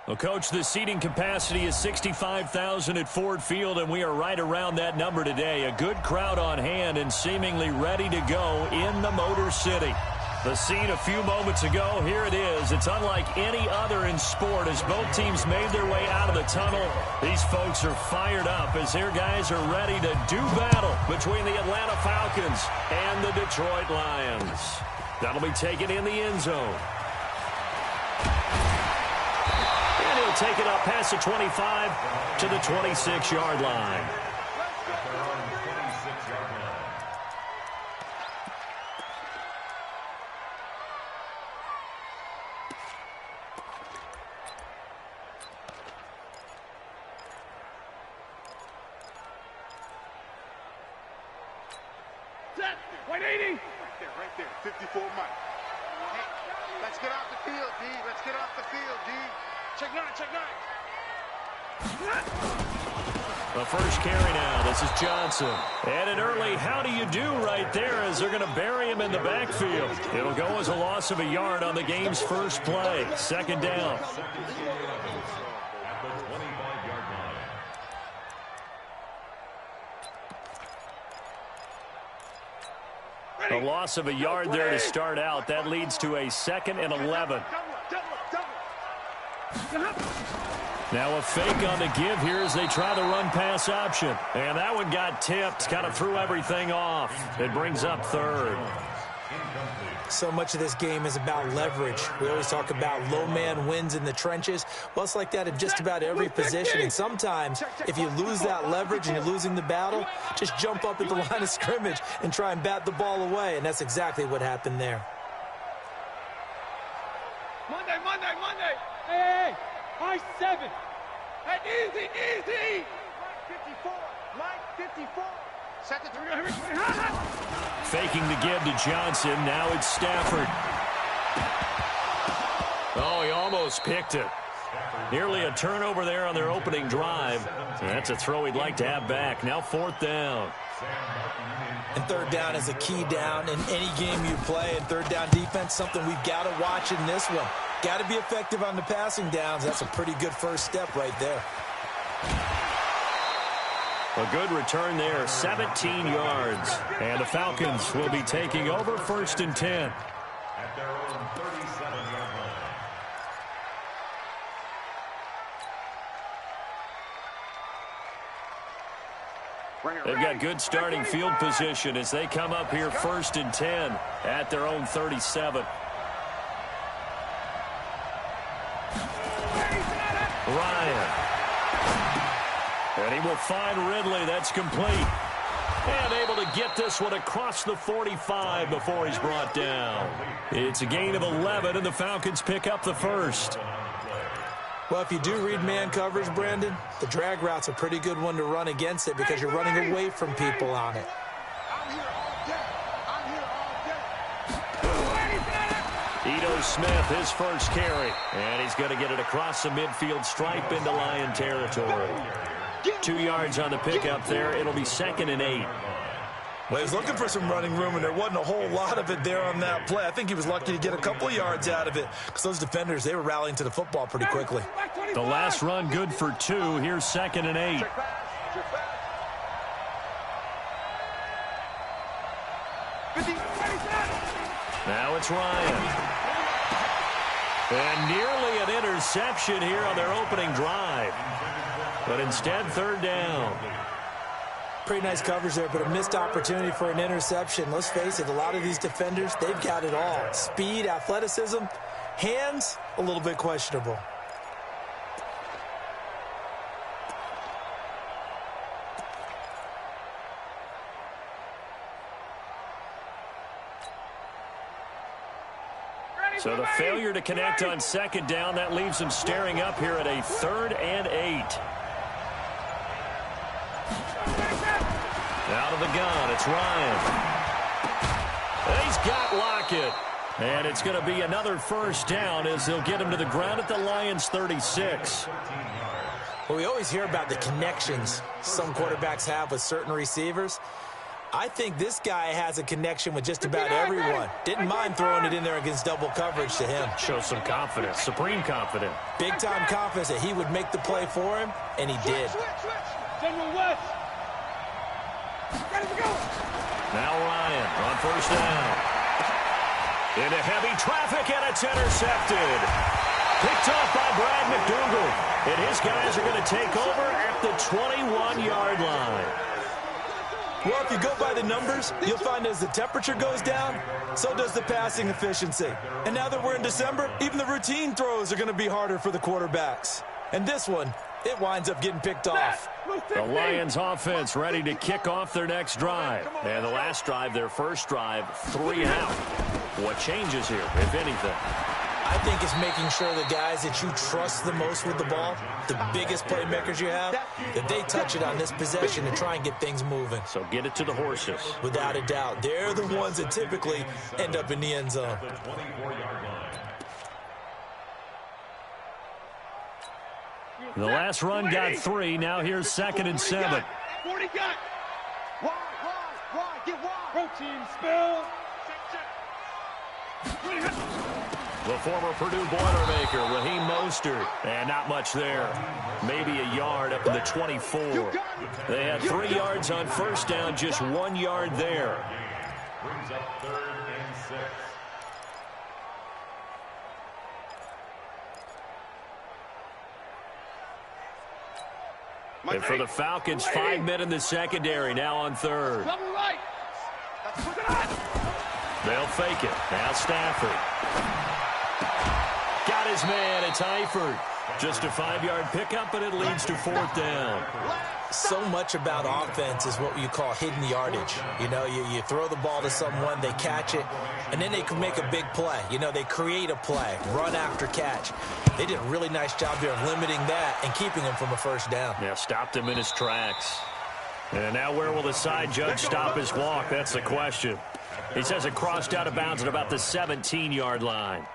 Well, Coach, the seating capacity is 65,000 at Ford Field, and we are right around that number today. A good crowd on hand and seemingly ready to go in the Motor City. The scene a few moments ago, here it is. It's unlike any other in sport as both teams made their way out of the tunnel. These folks are fired up as their guys are ready to do battle between the Atlanta Falcons and the Detroit Lions. That'll be taken in the end zone. And he'll take it up past the 25 to the 26-yard line. Right there, 54 Mike. Hey, let's get off the field, D. Let's get off the field, D. Check nine, check nine. The first carry now. This is Johnson. And an early how do you do right there as they're going to bury him in the backfield. It'll go as a loss of a yard on the game's first play. Second down. A loss of a yard there to start out. That leads to a 2nd and 11. Now a fake on the give here as they try the run-pass option. And that one got tipped, kind of threw everything off. It brings up 3rd. So much of this game is about leverage. We always talk about low man wins in the trenches. Well, it's like that in just about every position. And sometimes, if you lose that leverage and you're losing the battle, just jump up at the line of scrimmage and try and bat the ball away. And that's exactly what happened there. Monday. Hey, high 7. Hey, easy. Line 54. Set the 3. Faking the give to Johnson. Now it's Stafford. Oh, he almost picked it. Nearly a turnover there on their opening drive. And that's a throw he'd like to have back. Now 4th down. And 3rd down is a key down in any game you play. And 3rd down defense, something we've got to watch in this one. Got to be effective on the passing downs. That's a pretty good first step right there. A good return there, 17 yards. And the Falcons will be taking over 1st and 10. At their own 37-yard line. They've got good starting field position as they come up here 1st and 10 at their own 37. Ryan. And he will find Ridley. That's complete. And able to get this one across the 45 before he's brought down. It's a gain of 11, and the Falcons pick up the 1st. Well, if you do read man coverage, Brandon, the drag route's a pretty good one to run against it because you're running away from people on it. Ito Smith, his first carry. And he's going to get it across the midfield stripe into Lion territory. 2 yards on the pickup there. It'll be 2nd and 8. Well, he was looking for some running room, and there wasn't a whole lot of it there on that play. I think he was lucky to get a couple of yards out of it because those defenders, they were rallying to the football pretty quickly. The last run good for 2. Here's 2nd and 8. Now it's Ryan. And nearly an interception here on their opening drive. But instead, 3rd down. Pretty nice coverage there, but a missed opportunity for an interception. Let's face it, a lot of these defenders, they've got it all. Speed, athleticism, hands, a little bit questionable. So the failure to connect on 2nd down, that leaves them staring up here at a 3rd and 8. Out of the gun, it's Ryan. He's got Lockett. And it's going to be another 1st down as they'll get him to the ground at the Lions' 36. Well, we always hear about the connections some quarterbacks have with certain receivers. I think this guy has a connection with just about everyone. Didn't mind throwing it in there against double coverage to him. Shows some confidence, supreme confidence. Big-time confidence that he would make the play for him, and he did. General West. Ready to go. Now Ryan on first down. Into heavy traffic, and it's intercepted. Picked off by Brad McDougal. And his guys are going to take over at the 21-yard line. Well, if you go by the numbers, you'll find as the temperature goes down, so does the passing efficiency. And now that we're in December, even the routine throws are going to be harder for the quarterbacks. And this one, it winds up getting picked off. The Lions offense ready to kick off their next drive. And the last drive, their first drive, 3 out. What changes here, if anything? I think it's making sure the guys that you trust the most with the ball, the biggest playmakers you have, that they touch it on this possession to try and get things moving. So get it to the horses. Without a doubt. They're the ones that typically end up in the end zone. The last run got 3. Now here's 2nd and 7. 40 got. Wide, get wide. Protein spill. The former Purdue Boilermaker, Raheem Mostert. And not much there. Maybe a yard up in the 24. They had 3 yards on first down, just 1 yard there. Brings up 3rd and 6. And for the Falcons, 5 men in the secondary, now on 3rd. Double right. They'll fake it. Now Stafford. Got his man. It's Eifert. Just a 5-yard pickup, but it leads to 4th down. So much about offense is what you call hidden yardage. You know, you throw the ball to someone, they catch it, and then they can make a big play. You know, they create a play, run after catch. They did a really nice job there of limiting that and keeping him from a first down. Yeah, stopped him in his tracks. And now where will the side judge stop his walk? That's the question. He says it crossed out of bounds at about the 17-yard line.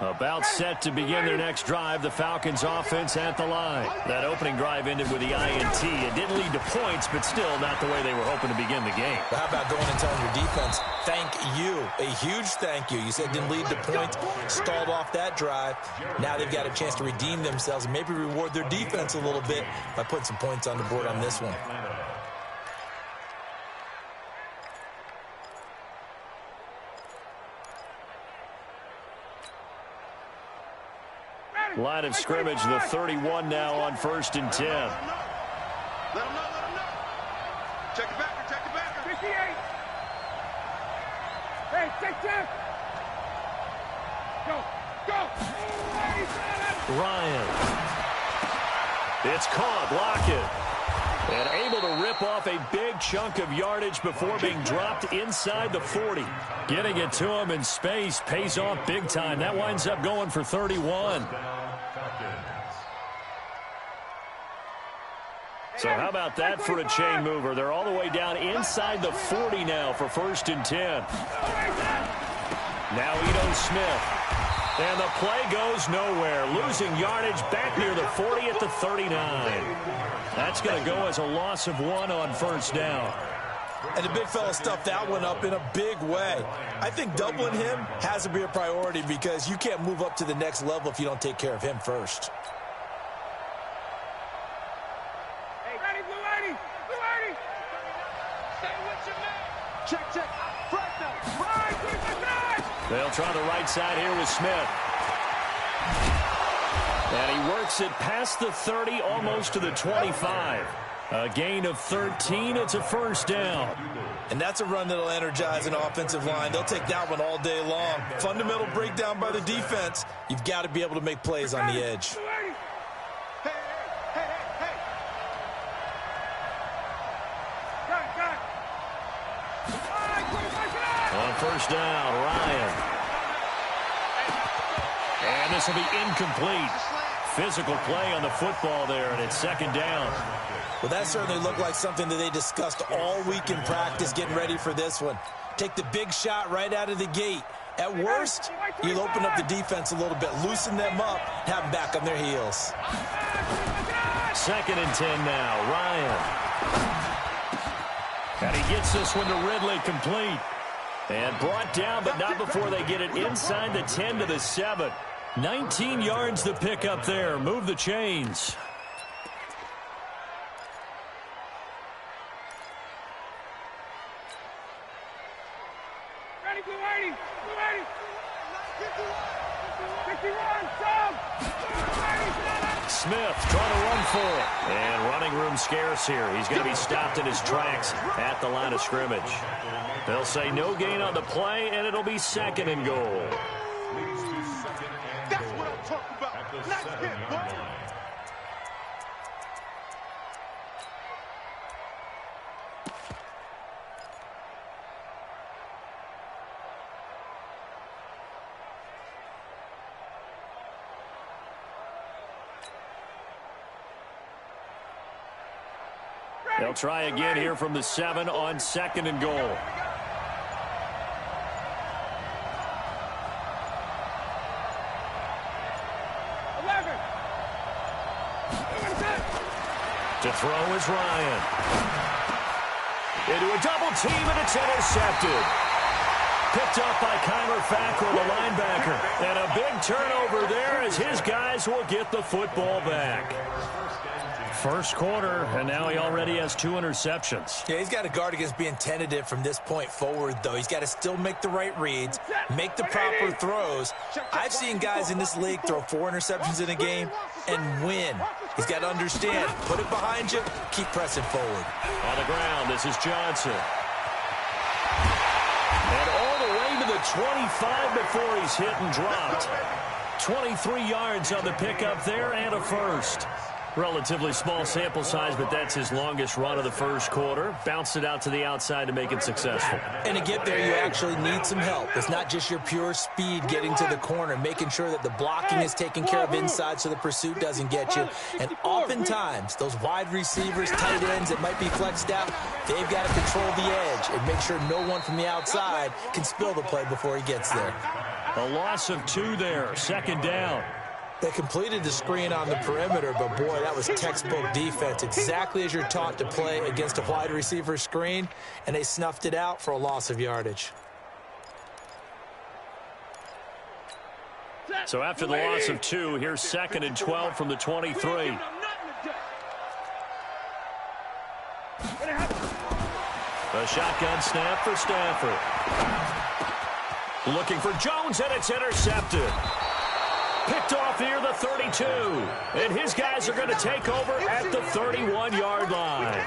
About set to begin their next drive, the Falcons offense at the line. That opening drive ended with the INT. It didn't lead to points, but still not the way they were hoping to begin the game. But how about going and telling your defense, thank you, a huge thank you. You said it didn't lead to points, stalled off that drive. Now they've got a chance to redeem themselves and maybe reward their defense a little bit by putting some points on the board on this one. Line of scrimmage, the 31 now on 1st and 10. Let him know. Check it back. 58. Hey, check. Go. Ryan. It's caught, Lockett. And able to rip off a big chunk of yardage before being dropped inside the 40. Getting it to him in space pays off big time. That winds up going for 31. So how about that for a chain mover? They're all the way down inside the 40 now for 1st and 10. Now Ito Smith. And the play goes nowhere. Losing yardage back near the 40 at the 39. That's going to go as a loss of 1 on 1st down. And the big fella stuffed that one up in a big way. I think doubling him has to be a priority because you can't move up to the next level if you don't take care of him first. Check. They'll try the right side here with Smith. And he works it past the 30, almost to the 25. A gain of 13. It's a 1st down. And that's a run that'll energize an offensive line. They'll take that one all day long. Fundamental breakdown by the defense. You've got to be able to make plays on the edge. Hey. On 1st down, Ryan. And this will be incomplete. Physical play on the football there, and it's 2nd down. Well, that certainly looked like something that they discussed all week in practice getting ready for this one. Take the big shot right out of the gate. At worst, you'll open up the defense a little bit, loosen them up, have them back on their heels. 2nd and 10 now. Ryan. And he gets this one to Ridley, complete. And brought down, but not before they get it inside the 10 to the 7. 19 yards to pick up there. Move the chains. Ready, blue 80. Blue 80. 51, sub. Smith trying to run for it. And running room scarce here. He's going to be stopped in his tracks at the line of scrimmage. They'll say no gain on the play, and it'll be 2nd and goal. That's what I'm talking about. Nice hit, boy. They'll try again here from the 7 on 2nd and goal. To throw is Ryan. Into a double team, and it's intercepted. Picked up by Kyler Fackrell, the linebacker. And a big turnover there as his guys will get the football back. First quarter, and now he already has 2 interceptions. Yeah, he's got to guard against being tentative from this point forward, though. He's got to still make the right reads, make the proper throws. I've seen guys in this league throw 4 interceptions in a game and win. He's got to understand, put it behind you, keep pressing forward. On the ground, this is Johnson. And all the way to the 25 before he's hit and dropped. 23 yards on the pickup there and a first. Relatively small sample size, but that's his longest run of the first quarter. Bounced it out to the outside to make it successful. And to get there, you actually need some help. It's not just your pure speed getting to the corner, making sure that the blocking is taken care of inside so the pursuit doesn't get you. And oftentimes, those wide receivers, tight ends that might be flexed out, they've got to control the edge and make sure no one from the outside can spill the play before he gets there. A loss of 2 there, 2nd down. They completed the screen on the perimeter, but boy, that was textbook defense. Exactly as you're taught to play against a wide receiver screen, and they snuffed it out for a loss of yardage. So after the loss of 2, here's 2nd and 12 from the 23. A shotgun snap for Stafford. Looking for Jones, and it's intercepted. Picked off near the 32. And his guys are going to take over at the 31-yard line.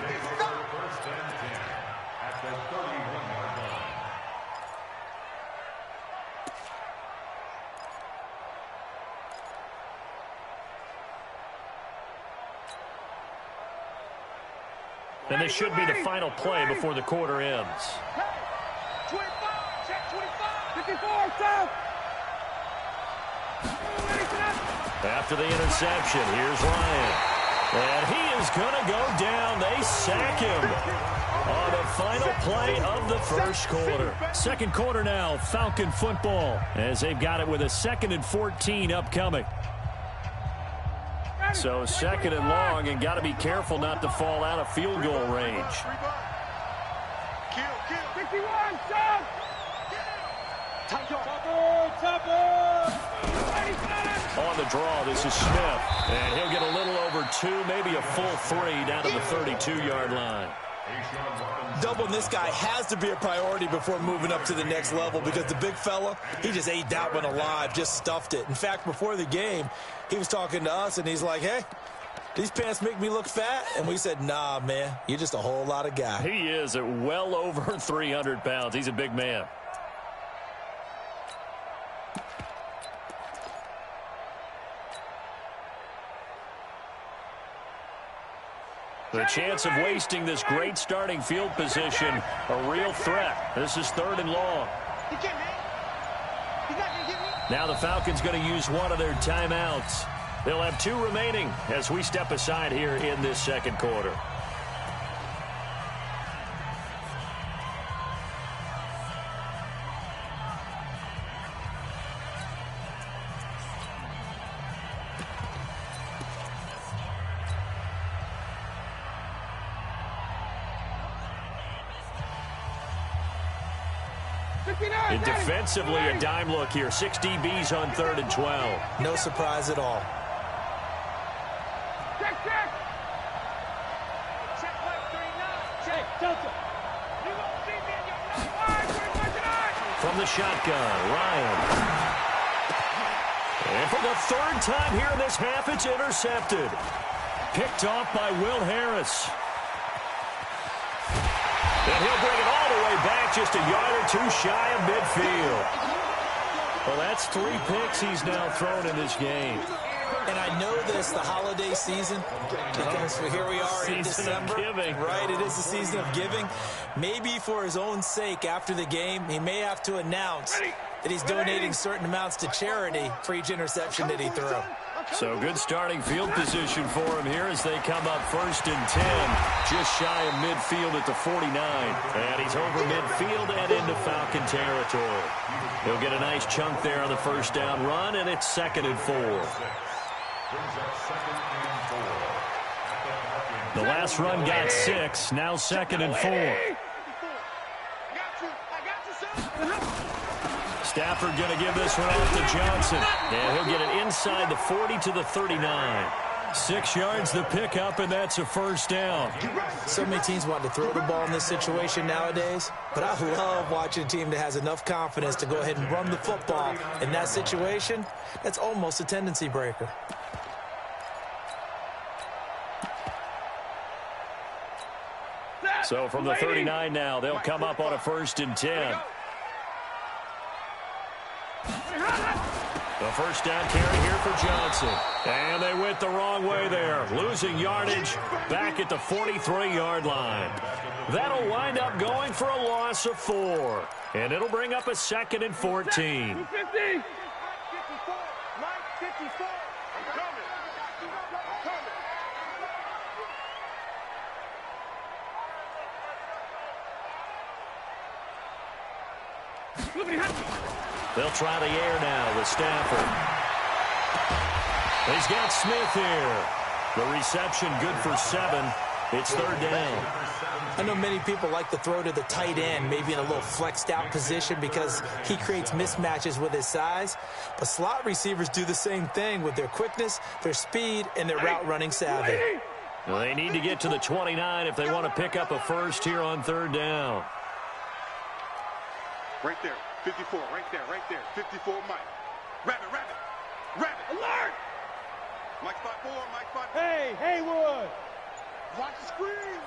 And this should be the final play before the quarter ends. 25, check 25. 54, south. After the interception, here's Ryan. And he is going to go down. They sack him on the final play of the first quarter. Second quarter now, Falcon football, as they've got it with a 2nd and 14 upcoming. So 2nd and long, and got to be careful not to fall out of field goal range. 61, south. Topper. On the draw, this is Smith. And he'll get a little over 2, maybe a full 3 down to the 32-yard line. Doubling this guy has to be a priority before moving up to the next level because the big fella, he just ate that one alive, just stuffed it. In fact, before the game, he was talking to us, and he's like, hey, these pants make me look fat? And we said, nah, man, you're just a whole lot of guy. He is at well over 300 pounds. He's a big man. The chance of wasting this great starting field position, a real threat. This is 3rd and long. Now the Falcons going to use one of their timeouts. They'll have 2 remaining as we step aside here in this second quarter. And defensively, a dime look here. 6 DBs on 3rd and 12. No surprise at all. Check. Check left 39. Check. Delta. You won't see me in your left. From the shotgun, Ryan. And for the 3rd time here in this half, it's intercepted. Picked off by Will Harris. And he'll bring it all the way back, just a yard or 2 shy of midfield. Well, that's 3 picks he's now thrown in this game. And I know this, the holiday season, because here we are in December. Right, it is the season of giving. Maybe for his own sake, after the game, he may have to announce that he's donating certain amounts to charity for each interception that he threw. So good starting field position for him here as they come up 1st and 10, just shy of midfield at the 49. And he's over midfield and into Falcon territory. He'll get a nice chunk there on the 1st down run, and it's 2nd and 4. The last run got 6, now 2nd and 4. Stafford going to give this one off to Johnson. And he'll get it inside the 40 to the 39. 6 yards the pickup, and that's a 1st down. So many teams want to throw the ball in this situation nowadays, but I love watching a team that has enough confidence to go ahead and run the football. In that situation, that's almost a tendency breaker. So from the 39 now, they'll come up on a 1st and 10. The 1st down carry here for Johnson. And they went the wrong way there, losing yardage back at the 43-yard line. That'll wind up going for a loss of 4. And it'll bring up a 2nd and 14. 250. They'll try the air now with Stafford. He's got Smith here. The reception good for 7. It's 3rd down. I know many people like to throw to the tight end, maybe in a little flexed out position because he creates mismatches with his size. But slot receivers do the same thing with their quickness, their speed, and their route running savvy. Well, they need to get to the 29 if they want to pick up a 1st here on 3rd down. Right there, 54, right there, 54, Mike. Rabbit. Alert! Mike spot 4, Mike spot 4. Hey, Haywood! Watch the screen.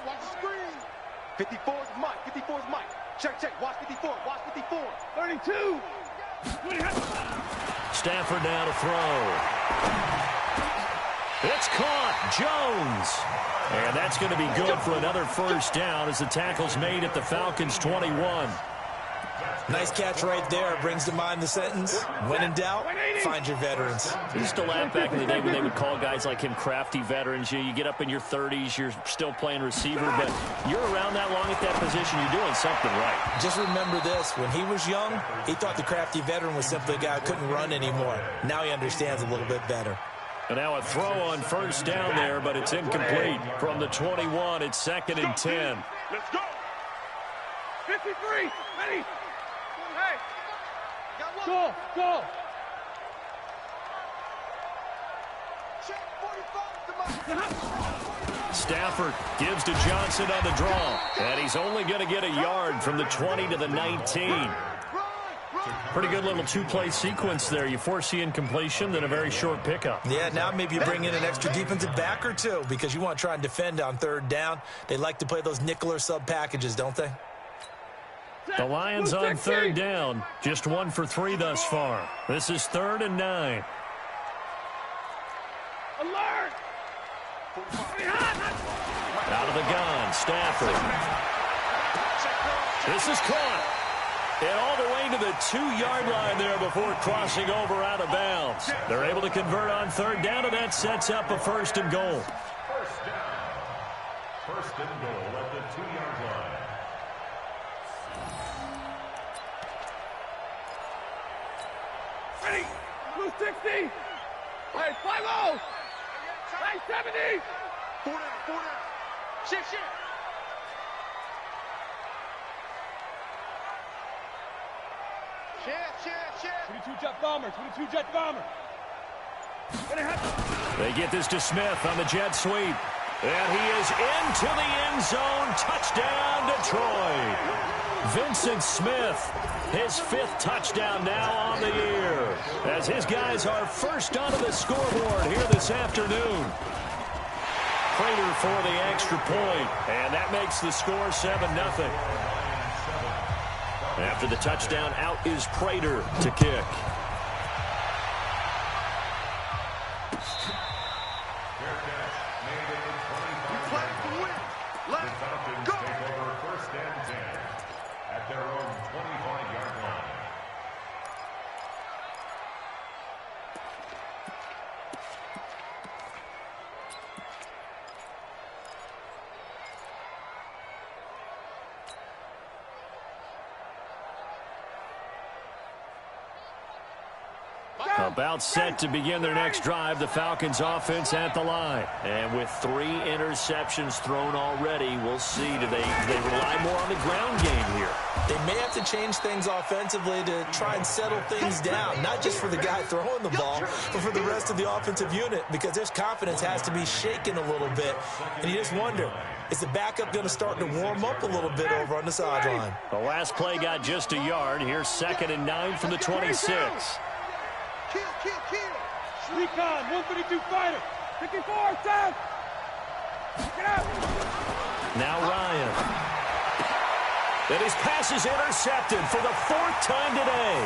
54 is Mike, Check, watch 54, 32! Stafford now to throw. It's caught. Jones. And that's going to be good for another 1st down as the tackle's made at the Falcons' 21. Nice catch right there. Brings to mind the sentence, when in doubt, find your veterans. I used to laugh back in the day when they would call guys like him crafty veterans. You get up in your 30s, you're still playing receiver, but you're around that long at that position, you're doing something right. Just remember this, when he was young, he thought the crafty veteran was simply a guy who couldn't run anymore. Now he understands a little bit better. And now a throw on 1st down there, but it's incomplete. From the 21, it's 2nd and 10. Let's go. 53, ready! Hey! Go! Check 45 Stafford gives to Johnson on the draw. And he's only going to get a yard from the 20 to the 19. Pretty good little 2-play sequence there. You force the incompletion, then a very short pickup. Yeah, now maybe you bring in an extra defensive back or 2 because you want to try and defend on 3rd down. They like to play those nickel or sub packages, don't they? The Lions on 3rd down. Just 1 for 3 thus far. This is 3rd and 9. Alert! Out of the gun, Stafford. This is caught. And all the way to the 2-yard line there before crossing over out of bounds. They're able to convert on 3rd down, and that sets up a 1st and goal. 1st and goal at the 2-yard line. Ready! Blue 60! Hey, 5-0! Hey, 70! 4 down. Shit. Shift. 22 jet bomber, 22 jet bomber. They get this to Smith on the jet sweep. And he is into the end zone. Touchdown, Detroit. Vincent Smith, his 5th touchdown now on the year, as his guys are first onto the scoreboard here this afternoon. Prater for the extra point, and that makes the score 7-0. After the touchdown, out is Prater to kick. About set to begin their next drive, the Falcons offense at the line. And with 3 interceptions thrown already, we'll see. Do they rely more on the ground game here? They may have to change things offensively to try and settle things down, not just for the guy throwing the ball, but for the rest of the offensive unit, because their confidence has to be shaken a little bit. And you just wonder, is the backup going to start to warm up a little bit over on the sideline? The last play got just a yard. Here's 2nd and 9 from the 26. Recon, 132 fighter. 54, 10. Get out. Now Ryan. And his pass is intercepted for the 4th time today.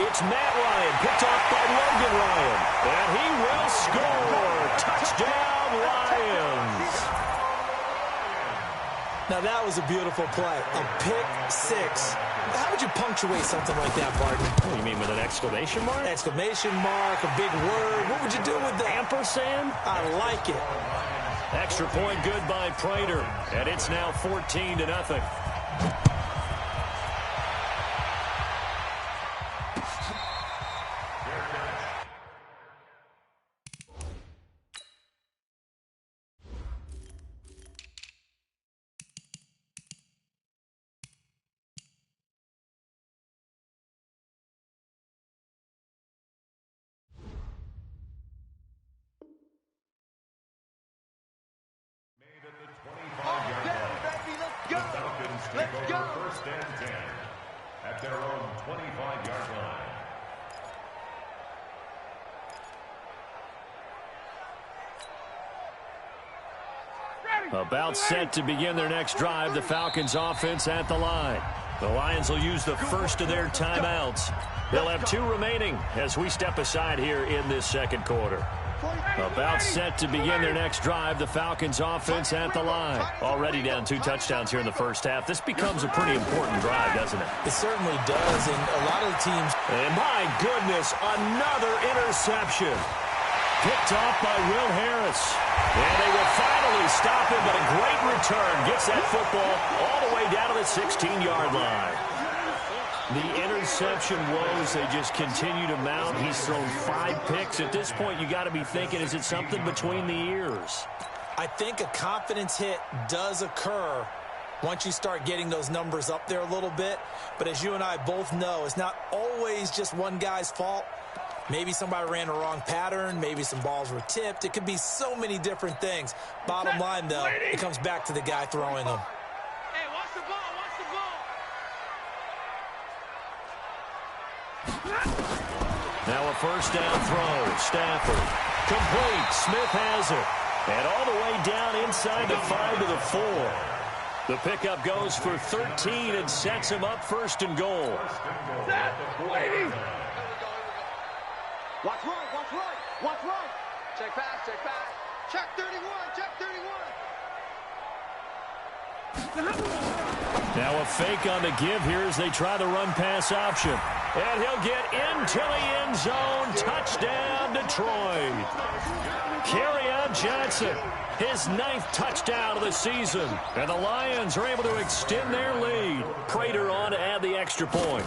It's Matt Ryan, picked off by Logan Ryan. And he will score. Touchdown, Lions. Now, that was a beautiful play. A pick 6. How would you punctuate something like that, Barton? What do you mean, with an exclamation mark? Exclamation mark, a big word. What would you do with that? Ampersand? I like it. Extra point good by Prater. And it's now 14-0. Take over 1st and 10 at their own 25-yard line. About set to begin their next drive, the Falcons offense at the line. The Lions will use the first of their timeouts. They'll have 2 remaining as we step aside here in this 2nd quarter. About set to begin their next drive, the Falcons offense at the line. Already down 2 touchdowns here in the first half. This becomes a pretty important drive, doesn't it? It certainly does, and a lot of the teams... And my goodness, another interception. Picked off by Will Harris. And they will finally stop him, but a great return. Gets that football all the way down to the 16-yard line. The interception woes, they just continue to mount. He's thrown 5 picks. At this point, you got to be thinking, is it something between the ears? I think a confidence hit does occur once you start getting those numbers up there a little bit. But as you and I both know, it's not always just one guy's fault. Maybe somebody ran a wrong pattern. Maybe some balls were tipped. It could be so many different things. Bottom line, though, it comes back to the guy throwing them. Hey, watch the ball, watch the ball. Now a 1st down throw. Stafford. Complete. Smith has it. And all the way down inside the 5 to the 4. The pickup goes for 13 and sets him up 1st and goal. Watch right, watch right, watch right. Check back, check back. Check 31, check 31. Now a fake on the give here as they try the run-pass option. And he'll get into the end zone. Touchdown, Detroit. Kerryon Johnson, his 9th touchdown of the season. And the Lions are able to extend their lead. Prater on to add the extra point.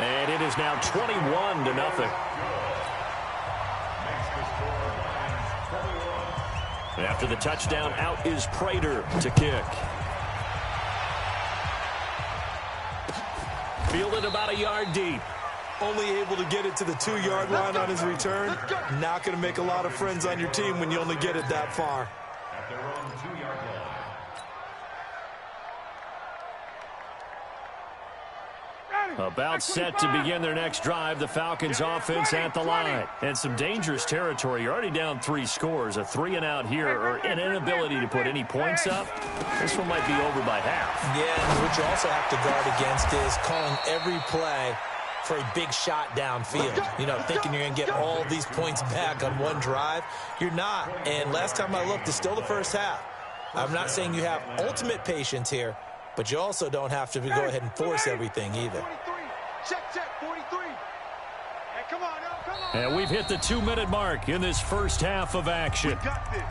And it is now 21-0. After the touchdown, out is Prater to kick. Fielded about a yard deep. Only able to get it to the 2-yard line on his return. Not going to make a lot of friends on your team when you only get it that far. At their own 2-yard line. About set to begin their next drive. The Falcons offense at the line. And some dangerous territory. You're already down 3 scores. A 3-and-out here, or an inability to put any points up. This one might be over by half. Yeah, and what you also have to guard against is calling every play for a big shot downfield. You know, thinking you're going to get all these points back on one drive. You're not. And last time I looked, it's still the first half. I'm not saying you have ultimate patience here, but you also don't have to go ahead and force everything either. Check, 43. Hey, come on, now, come on. And we've hit the 2-minute mark in this first half of action. We got this.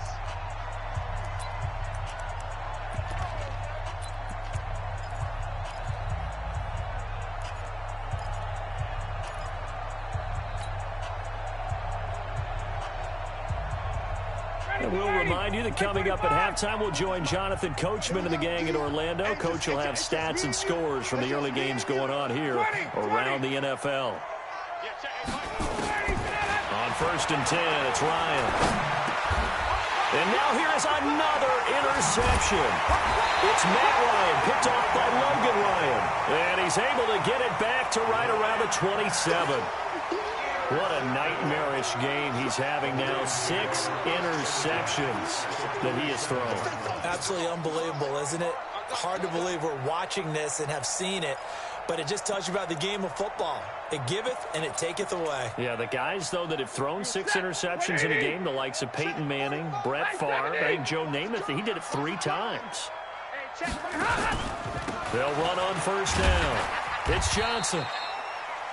And we'll remind you that coming up at halftime, we'll join Jonathan Coachman and the gang in Orlando. Coach will have stats and scores from the early games going on here around the NFL. On 1st and 10, it's Ryan. And now here's another interception. It's Matt Ryan, picked off by Logan Ryan. And he's able to get it back to right around the 27. What a nightmarish game he's having now. 6 interceptions that he has thrown. Absolutely unbelievable, isn't it? Hard to believe we're watching this and have seen it, but it just tells you about the game of football. It giveth and it taketh away. Yeah, the guys, though, that have thrown 6 interceptions in a game, the likes of Peyton Manning, Brett Favre, I think Joe Namath, he did it 3 times. They'll run on 1st down. It's Johnson.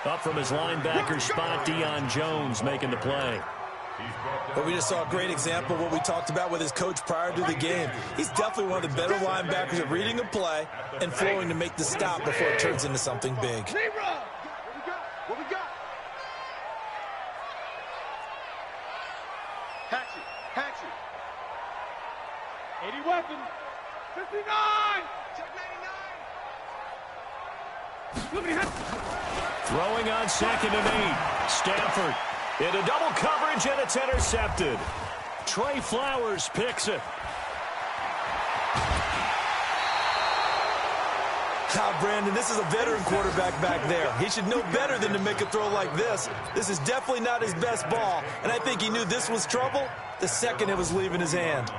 Up from his linebacker spot, Deion Jones making the play. But we just saw a great example of what we talked about with his coach prior to the game. He's definitely one of the better linebackers at reading a play and flowing to make the stop before it turns into something big. What we got? Hatchet. 80 weapons. 59. Check 99. Look at him. Throwing on 2nd and 8. Stanford into double coverage, and it's intercepted. Trey Flowers picks it. Brandon, this is a veteran quarterback back there. He should know better than to make a throw like this. This is definitely not his best ball, and I think he knew this was trouble the second it was leaving his hand.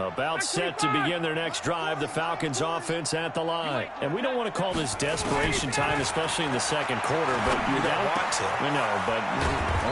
About set to begin their next drive, the Falcons offense at the line. And we don't want to call this desperation time, especially in the second quarter, but you're down. I know, but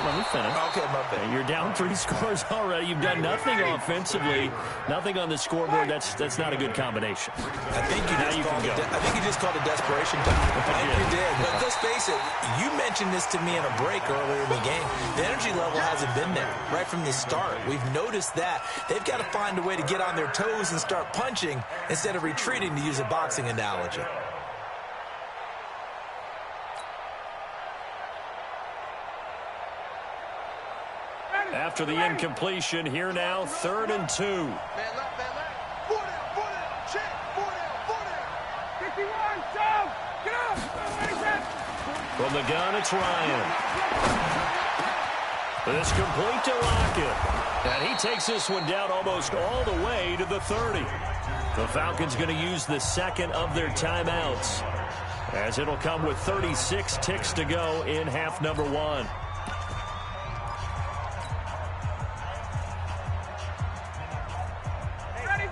let me finish. Okay, my bad. You're down 3 scores already. You've done nothing offensively, nothing on the scoreboard. That's not a good combination. I think you just called it desperation time. I think you did. But let's face it, you mentioned this to me in a break earlier in the game. The energy level hasn't been there right from the start. We've noticed that. They've got to find a way to get on their toes and start punching instead of retreating, to use a boxing analogy. After the incompletion, here now, 3rd and 2. Man left. 4 down. Check. 4 down. 51. Joe. Get up. From the gun, it's Ryan. This complete to Lockett. And he takes this one down almost all the way to the 30. The Falcons going to use the 2nd of their timeouts, as it'll come with 36 ticks to go in half number 1.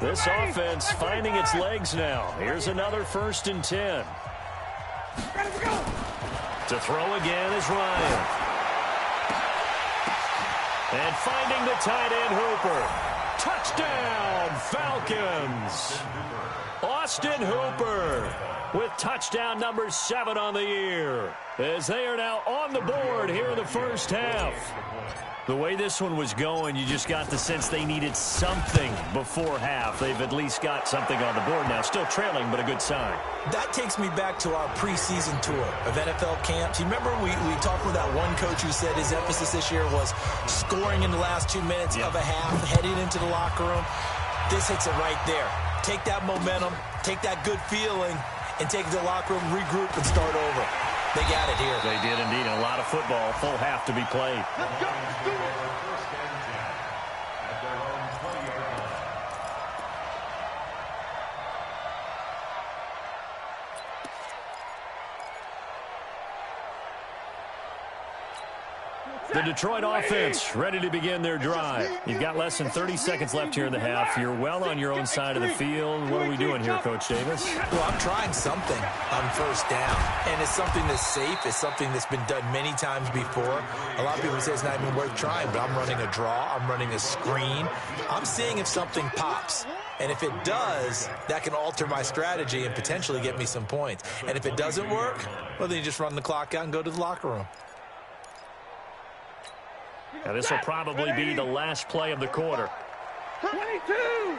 This offense finding its legs now. Here's another 1st and 10. To throw again is Ryan. And finding the tight end Hooper. Touchdown, Falcons. Austin Hooper with touchdown number 7 on the year, as they are now on the board here in the first half. The way this one was going, you just got the sense they needed something before half. They've at least got something on the board now. Still trailing, but a good sign. That takes me back to our preseason tour of NFL camps. You remember we talked with that one coach who said his emphasis this year was scoring in the last 2 minutes of a half, heading into the locker room. This hits it right there. Take that momentum, take that good feeling, and take it to the locker room, regroup, and start over. They got it here. They did indeed. A lot of football, full half to be played. Let's go. Let's do it. First and 10 at their own 20-yard line. The Detroit offense ready to begin their drive. You've got less than 30 seconds left here in the half. You're well on your own side of the field. What are we doing here, Coach Davis? Well, I'm trying something on first down, and it's something that's safe. It's something that's been done many times before. A lot of people say it's not even worth trying, but I'm running a draw. I'm running a screen. I'm seeing if something pops. And if it does, that can alter my strategy and potentially get me some points. And if it doesn't work, well, then you just run the clock out and go to the locker room. Now, this will probably be the last play of the quarter. 22.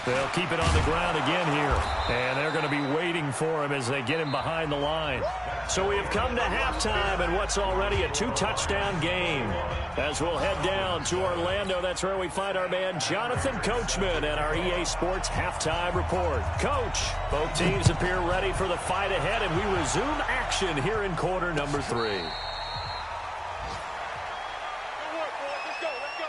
They'll keep it on the ground again here. And they're going to be waiting for him as they get him behind the line. So we have come to halftime in what's already a 2-touchdown game. As we'll head down to Orlando, that's where we find our man Jonathan Coachman at our EA Sports Halftime Report. Coach, both teams appear ready for the fight ahead, and we resume action here in quarter number 3. Good work, boys. Let's go. Let's go.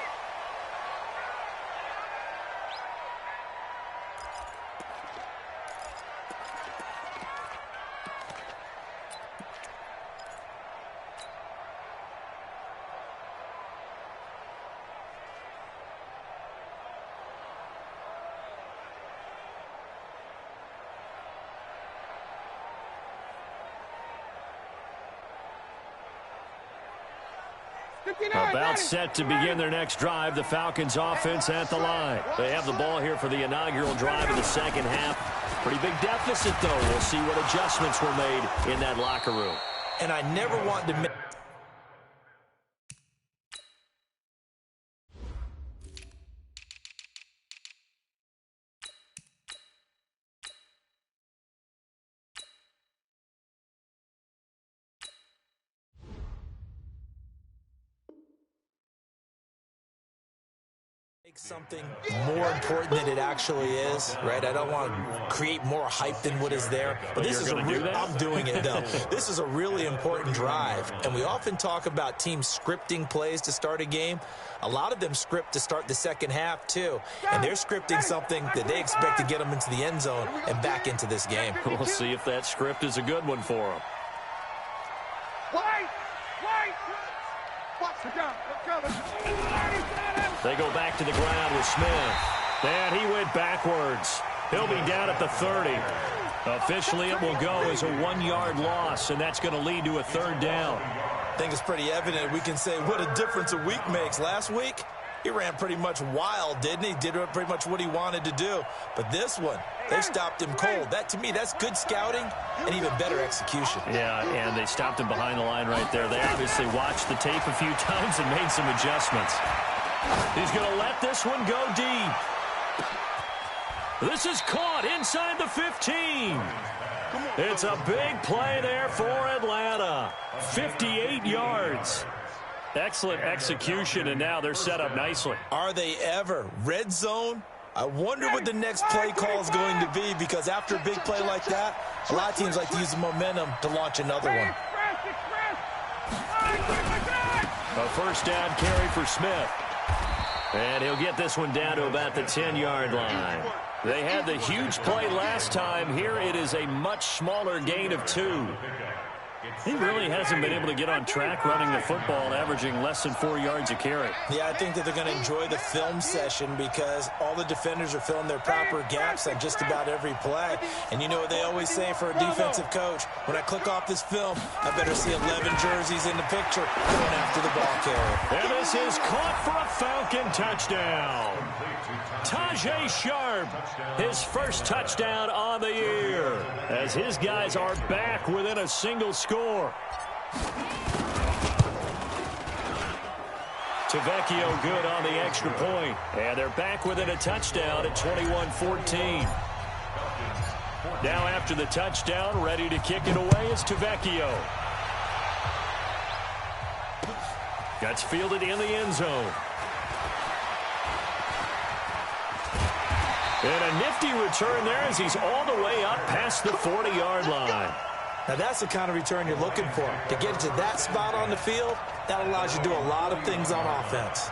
About set to begin their next drive, the Falcons offense at the line. They have the ball here for the inaugural drive of the second half. Pretty big deficit, though. We'll see what adjustments were made in that locker room. And I never want to miss. Something more important than it actually is, right? I don't want to create more hype than what is there. But this is I'm doing it, though. This is a really important drive. And we often talk about teams scripting plays to start a game. A lot of them script to start the second half, too. And they're scripting something that they expect to get them into the end zone and back into this game. We'll see if that script is a good one for them. White! Watch it down. Let's go. They go back to the ground with Smith. And he went backwards. He'll be down at the 30. Officially, it will go as a 1-yard loss, and that's going to lead to a third down. I think it's pretty evident. We can say what a difference a week makes. Last week, he ran pretty much wild, didn't he? Did pretty much what he wanted to do. But this one, they stopped him cold. That, to me, that's good scouting and even better execution. Yeah, and they stopped him behind the line right there. They obviously watched the tape a few times and made some adjustments. He's going to let this one go deep. This is caught inside the 15. It's a big play there for Atlanta. 58 yards. Excellent execution, and now they're set up nicely. Are they ever? Red zone? I wonder what the next play call is going to be, because after a big play like that, a lot of teams like to use the momentum to launch another one. A first down carry for Smith. And he'll get this one down to about the 10-yard line. They had the huge play last time. Here it is a much smaller gain of 2. He really hasn't been able to get on track running the football, averaging less than 4 yards a carry. Yeah, I think that they're going to enjoy the film session because all the defenders are filling their proper gaps on just about every play. And you know what they always say for a defensive coach? When I click off this film, I better see 11 jerseys in the picture going after the ball carrier. And this is caught for a Falcon touchdown. Tajay Sharp, his first touchdown on the year, as his guys are back within a single score. Tavecchio good on the extra point, and they're back within a touchdown at 21-14. Now after the touchdown, ready to kick it away is Tavecchio. Gets fielded in the end zone. And a nifty return there as he's all the way up past the 40-yard line. Now, that's the kind of return you're looking for. To get to that spot on the field, that allows you to do a lot of things on offense.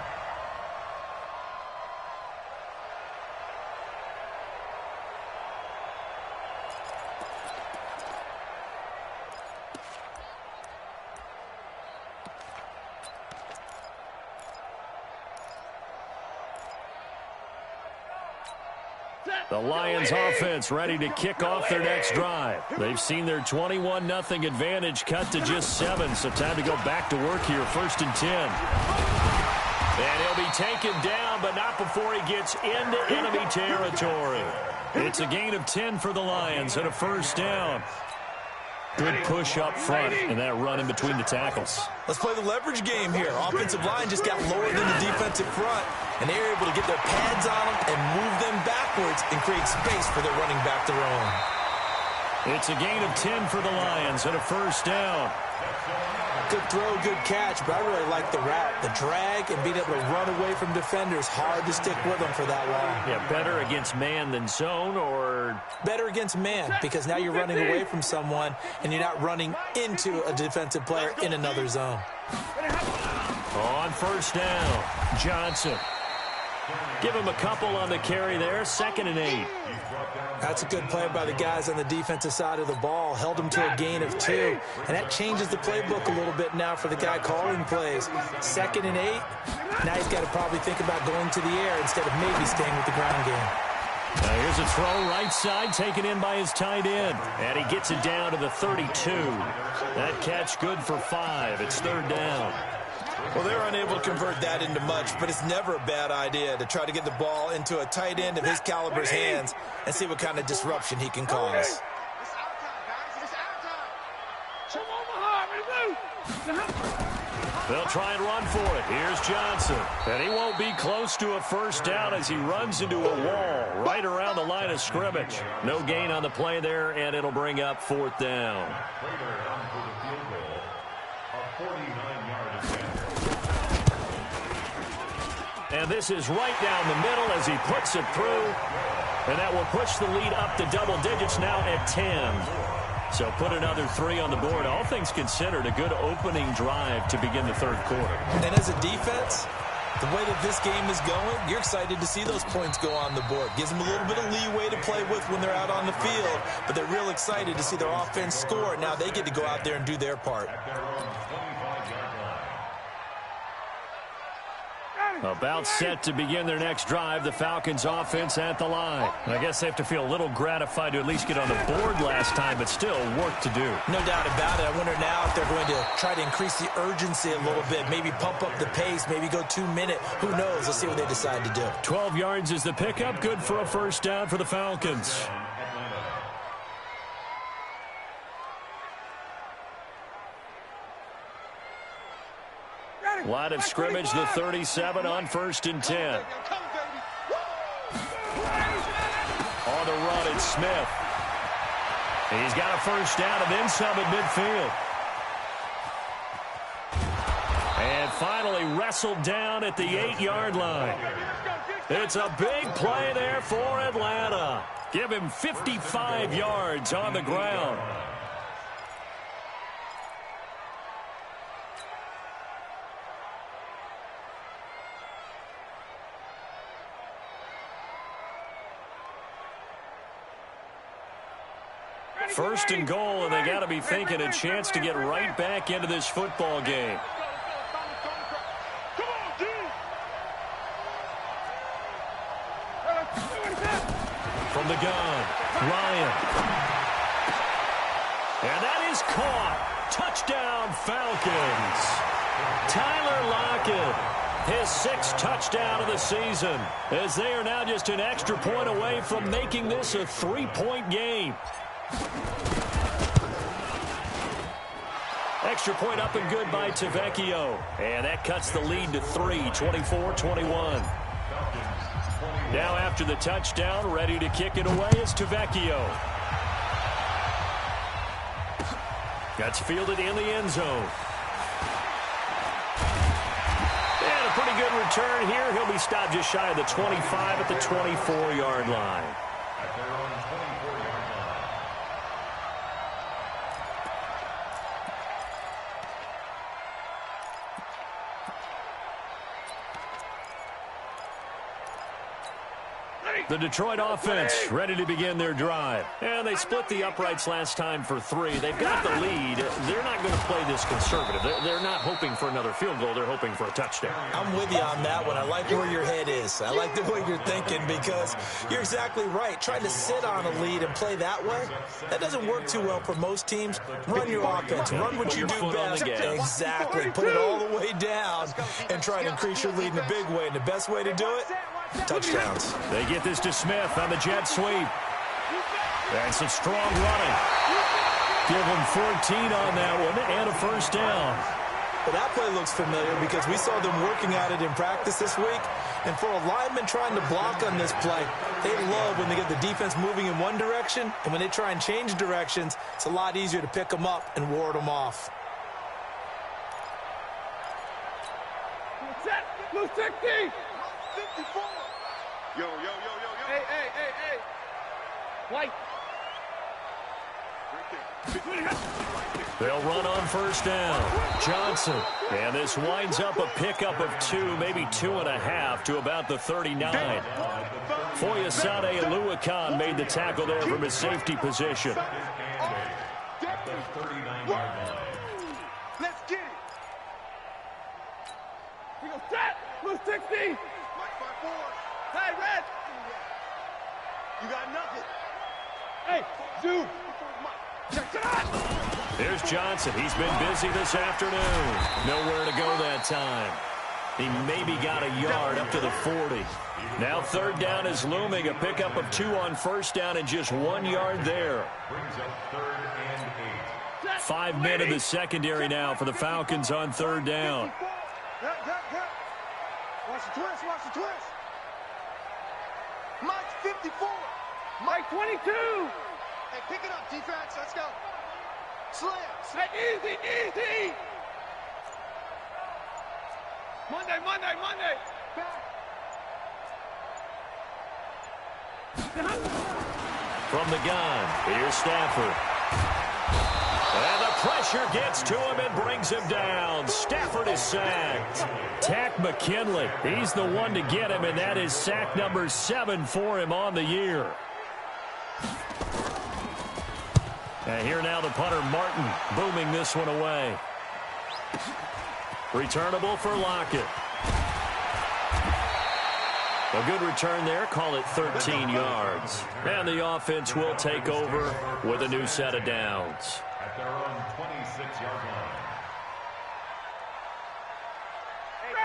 The Lions offense ready to kick off their next drive. They've seen their 21-0 advantage cut to just 7, so time to go back to work here, 1st and 10. And he'll be taken down, but not before he gets into enemy territory. It's a gain of 10 for the Lions and a first down. Good push up front and that run in between the tackles. Let's play the leverage game here. Offensive line just got lower than the defensive front, and they were able to get their pads on them and move them backwards and create space for their running back to roam. It's a gain of 10 for the Lions and a first down. Good throw, good catch, but I really like the route, the drag, and being able to run away from defenders. Hard to stick with them for that long. Yeah, better against man than zone, or? Better against man, because now you're running away from someone, and you're not running into a defensive player in another zone. On first down, Johnson. Give him a couple on the carry there, 2nd and 8. That's a good play by the guys on the defensive side of the ball. Held him to a gain of 2. And that changes the playbook a little bit now for the guy calling plays. 2nd and 8. Now he's got to probably think about going to the air instead of maybe staying with the ground game. Now here's a throw right side, taken in by his tight end. And he gets it down to the 32. That catch good for 5. It's 3rd down. Well, they were unable to convert that into much, but it's never a bad idea to try to get the ball into a tight end of his caliber's hands and see what kind of disruption he can cause. They'll try and run for it. Here's Johnson. And he won't be close to a first down as he runs into a wall right around the line of scrimmage. No gain on the play there, and it'll bring up 4th down. And this is right down the middle as he puts it through. And that will push the lead up to double digits now at 10. So put another 3 on the board. All things considered, a good opening drive to begin the 3rd quarter. And as a defense, the way that this game is going, you're excited to see those points go on the board. Gives them a little bit of leeway to play with when they're out on the field, but they're real excited to see their offense score. Now they get to go out there and do their part. About set to begin their next drive, the Falcons offense at the line. And I guess they have to feel a little gratified to at least get on the board last time, but still work to do. No doubt about it. I wonder now if they're going to try to increase the urgency a little bit, maybe pump up the pace, maybe go 2 minute. Who knows? Let's see what they decide to do. 12 yards is the pickup. Good for a first down for the Falcons. Line of scrimmage, the 37 on 1st and 10. On the run, it's Smith. He's got a first down and then some at midfield. And finally wrestled down at the 8-yard line. It's a big play there for Atlanta. Give him 55 yards on the ground. First and goal, and they got to be thinking a chance to get right back into this football game. From the gun, Ryan. And that is caught. Touchdown, Falcons. Tyler Lockett, his 6th touchdown of the season, as they are now just an extra point away from making this a 3-point game. Extra point up and good by Tavecchio. And that cuts the lead to 3, 24-21. Now after the touchdown, ready to kick it away is Tavecchio. That's fielded in the end zone. And a pretty good return here. He'll be stopped just shy of the 25 at the 24-yard line. At their own 24-yard line. The Detroit offense ready to begin their drive. And they split the uprights last time for 3. They've got the lead. They're not going to play this conservative. They're not hoping for another field goal. They're hoping for a touchdown. I'm with you on that one. I like where your head is. I like the way you're thinking because you're exactly right. Trying to sit on a lead and play that way, that doesn't work too well for most teams. Run your offense. Run what you do best. Exactly. Put it all the way down and try to increase your lead in a big way. And the best way to do it, touchdowns. They get this to Smith on the jet sweep. And some strong running. Give him 14 on that one and a first down. But that play looks familiar because we saw them working at it in practice this week. And for a lineman trying to block on this play, they love when they get the defense moving in one direction. And when they try and change directions, it's a lot easier to pick them up and ward them off. Set. Blue 60. 54. Yo, yo, yo, yo, yo. Hey, hey, hey, hey. White. They'll run on first down. Johnson. And this winds up a pickup of 2, maybe 2.5 to about the 39. Foyesade Aluakan made the tackle there from his safety position. At the 39-yard line. Let's get it. We go set. Blue 60. Mike 5-4. Hey, red. You got nothing. Hey, zoom. Check it out. Here's Johnson. He's been busy this afternoon. Nowhere to go that time. He maybe got a yard up to the 40. Now third down is looming. A pickup of 2 on first down and just 1 yard there. Brings up 3rd and 8. 5 men in the secondary now for the Falcons on third down. Watch the twist, watch the twist. Mike 54. Mike 22. Hey, pick it up, defense. Let's go. Slams. Hey, easy, easy. Monday, Monday, Monday. From the gun, here's Stafford. And the pressure gets to him and brings him down. Stafford is sacked. Tack McKinley, he's the one to get him, and that is sack number 7 for him on the year. And here now the punter, Martin, booming this one away. Returnable for Lockett. A good return there. Call it 13 yards. And the offense will take over with a new set of downs. At their own 26-yard line.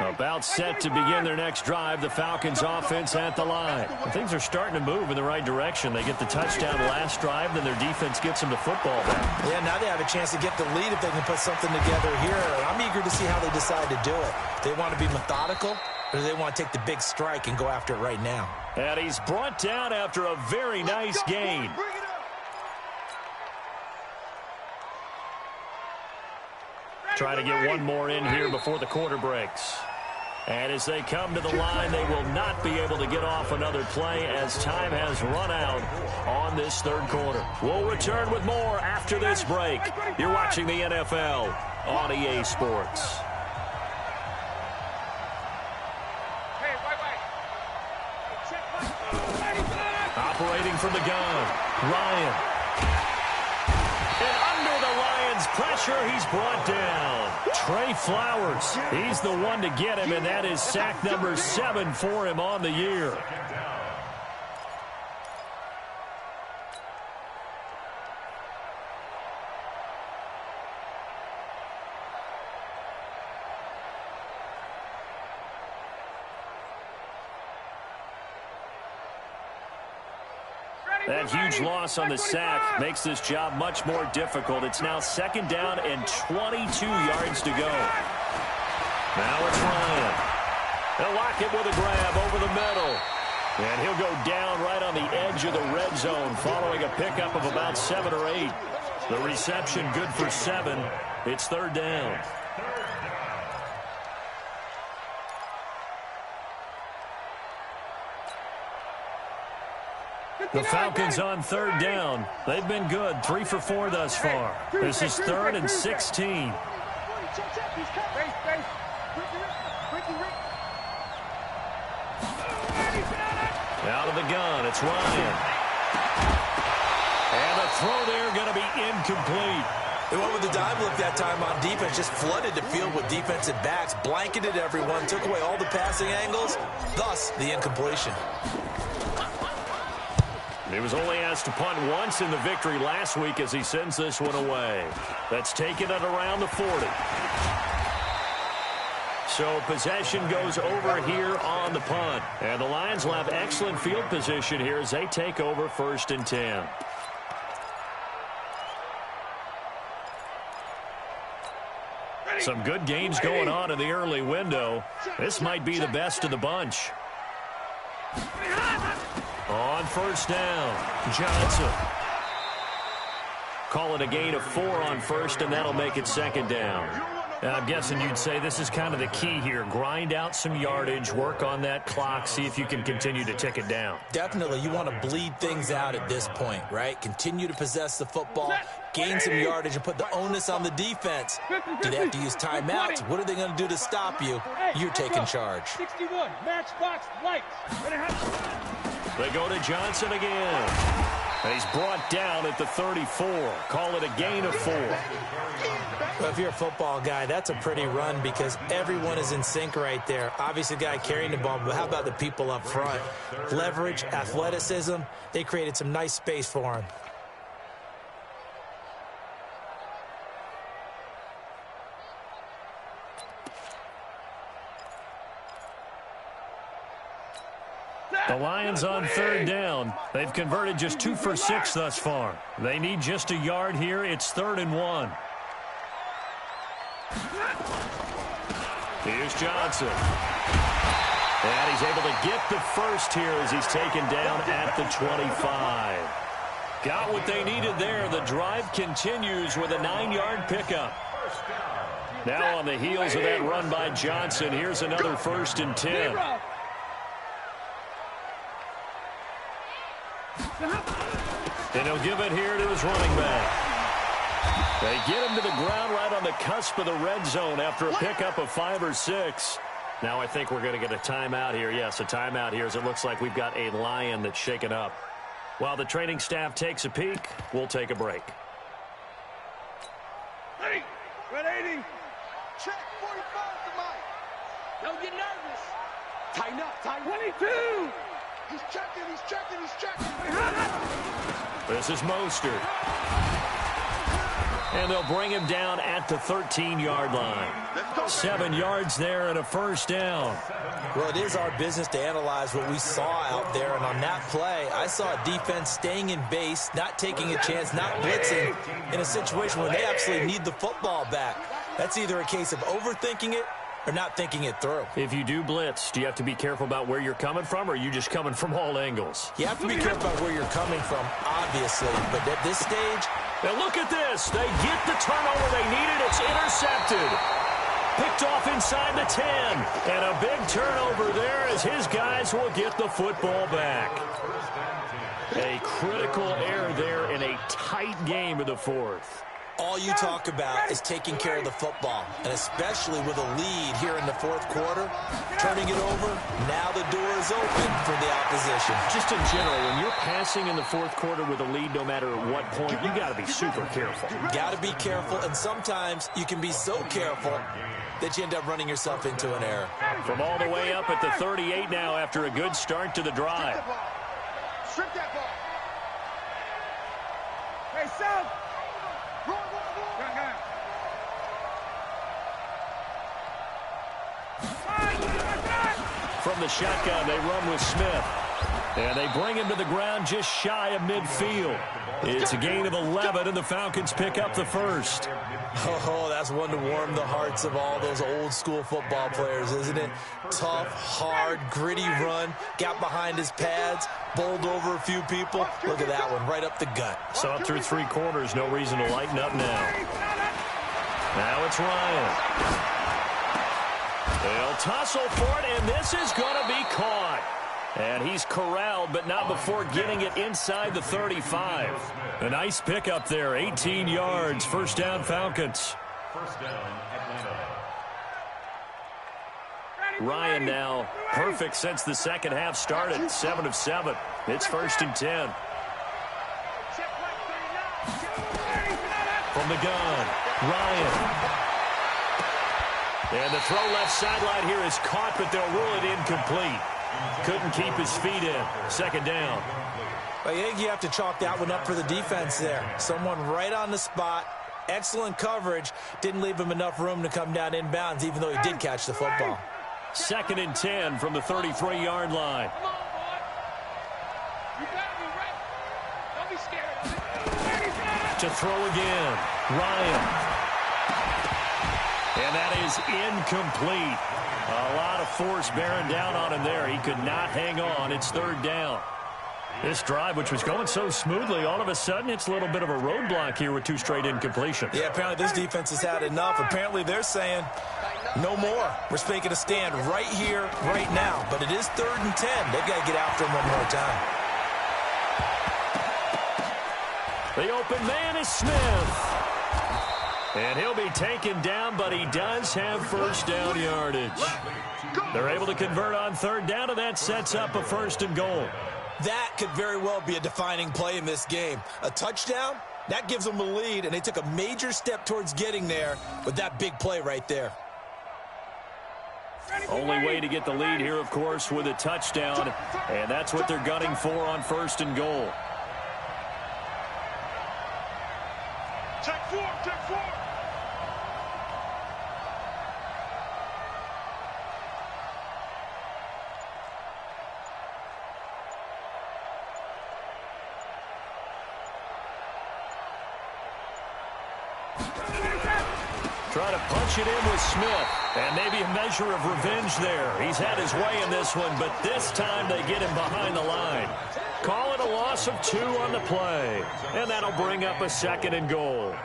About set to begin their next drive, the Falcons offense at the line. Things are starting to move in the right direction. They get the touchdown last drive, then their defense gets them the football back. Yeah, now they have a chance to get the lead if they can put something together here. I'm eager to see how they decide to do it. They want to be methodical, or do they want to take the big strike and go after it right now? And he's brought down after a very nice gain. Bring it up. Try to get one more in here before the quarter breaks. And as they come to the line, they will not be able to get off another play as time has run out on this third quarter. We'll return with more after this break. You're watching the NFL on EA Sports. Operating from the gun, Ryan. And under the Lions' pressure, he's brought down. Trey Flowers, he's the one to get him, and that is sack number 7 for him on the year. That huge loss on the sack makes this job much more difficult. It's now 2nd down and 22 yards to go. Now it's Ryan. They'll lock it with a grab over the middle. And he'll go down right on the edge of the red zone following a pickup of about 7 or 8. The reception good for 7. It's 3rd down. The Falcons on 3rd down. They've been good, 3 for 4 thus far. This is 3rd and 16. Out of the gun, it's Ryan. And the throw there going to be incomplete. They went with the dive look that time on defense, just flooded the field with defensive backs, blanketed everyone, took away all the passing angles, thus the incompletion. He was only asked to punt once in the victory last week as he sends this one away. That's taken at around the 40. So possession goes over here on the punt. And the Lions will have excellent field position here as they take over 1st and 10. Some good games going on in the early window. This might be the best of the bunch. On 1st down, Johnson. Call it a gain of 4 on 1st, and that'll make it 2nd down. I'm guessing you'd say this is kind of the key here. Grind out some yardage, work on that clock, see if you can continue to tick it down. Definitely. You want to bleed things out at this point, right? Continue to possess the football, gain some yardage, and put the onus on the defense. Do they have to use timeouts? What are they going to do to stop you? You're taking charge. 61, matchbox lights. They go to Johnson again. And he's brought down at the 34. Call it a gain of 4. Well, if you're a football guy, that's a pretty run because everyone is in sync right there. Obviously, the guy carrying the ball, but how about the people up front? Leverage, athleticism, they created some nice space for him. The Lions on 3rd down. They've converted just 2 for 6 thus far. They need just a yard here. It's 3rd and 1. Here's Johnson. And he's able to get the first here as he's taken down at the 25. Got what they needed there. The drive continues with a 9-yard pickup. Now on the heels of that run by Johnson, here's another 1st and 10. And he'll give it here to his running back. They get him to the ground right on the cusp of the red zone after a pickup of 5 or 6. Now I think we're going to get a timeout here. Yes, a timeout here as it looks like we've got a Lion that's shaken up. While the training staff takes a peek, we'll take a break. Ready? 180. Check 45 to Mike. Don't get nervous. Tighten up, tighten up. 22. He's checking, he's checking, he's checking. This is Mostert. And they'll bring him down at the 13-yard line. 7 yards there and a 1st down. Well, it is our business to analyze what we saw out there. And on that play, I saw a defense staying in base, not taking a chance, not blitzing in a situation where they absolutely need the football back. That's either a case of overthinking it or not thinking it through. If you do blitz, do you have to be careful about where you're coming from, or are you just coming from all angles? You have to be careful about where you're coming from, obviously. But at this stage... Now look at this. They get the turnover they needed. It's intercepted. Picked off inside the 10. And a big turnover there as his guys will get the football back. A critical error there in a tight game of the 4th. All you talk about is taking care of the football, and especially with a lead here in the fourth quarter, turning it over, now the door is open for the opposition. Just in general, when you're passing in the fourth quarter with a lead, no matter at what point, you got to be super careful. Got to be careful, and sometimes you can be so careful that you end up running yourself into an error. From all the way up at the 38 now after a good start to the drive. Strip that ball. Hey, son. From the shotgun, they run with Smith. And they bring him to the ground just shy of midfield. It's a gain of 11, and the Falcons pick up the first. Oh, that's one to warm the hearts of all those old-school football players, isn't it? Tough, hard, gritty run, got behind his pads, bowled over a few people. Look at that one, right up the gut. Saw it through three quarters, no reason to lighten up now. Now it's Ryan. They'll tussle for it, and this is going to be caught. And he's corralled, but not before getting it inside the 35. A nice pickup there, 18 yards. First down, Falcons. First down, Atlanta. Ryan now perfect since the second half started, 7 of 7. It's 1st and 10. From the gun, Ryan. And the throw left sideline here is caught, but they'll rule it incomplete. Couldn't keep his feet in. Second down. I think you have to chalk that one up for the defense there. Someone right on the spot. Excellent coverage. Didn't leave him enough room to come down inbounds, even though he did catch the football. 2nd and 10 from the 33-yard line. Come on, boy. You gotta be ready. Don't be scared. To throw again, Ryan. And that is incomplete. A lot of force bearing down on him there. He could not hang on. It's 3rd down. This drive, which was going so smoothly, all of a sudden it's a little bit of a roadblock here with 2 straight incompletions. Yeah, apparently this defense has had enough. Apparently they're saying no more. We're making a stand right here, right now. But it is 3rd and 10. They've got to get after him one more time. The open man is Smith. And he'll be taken down, but he does have first down yardage. They're able to convert on 3rd down, and that sets up a 1st and goal. That could very well be a defining play in this game. A touchdown, that gives them the lead, and they took a major step towards getting there with that big play right there. Only way to get the lead here, of course, with a touchdown, and that's what they're gunning for on 1st and goal. Check 4, check 4. Trying to punch it in with Smith, and maybe a measure of revenge there. He's had his way in this one, but this time they get him behind the line. Call it a loss of 2 on the play, and that'll bring up a 2nd and goal.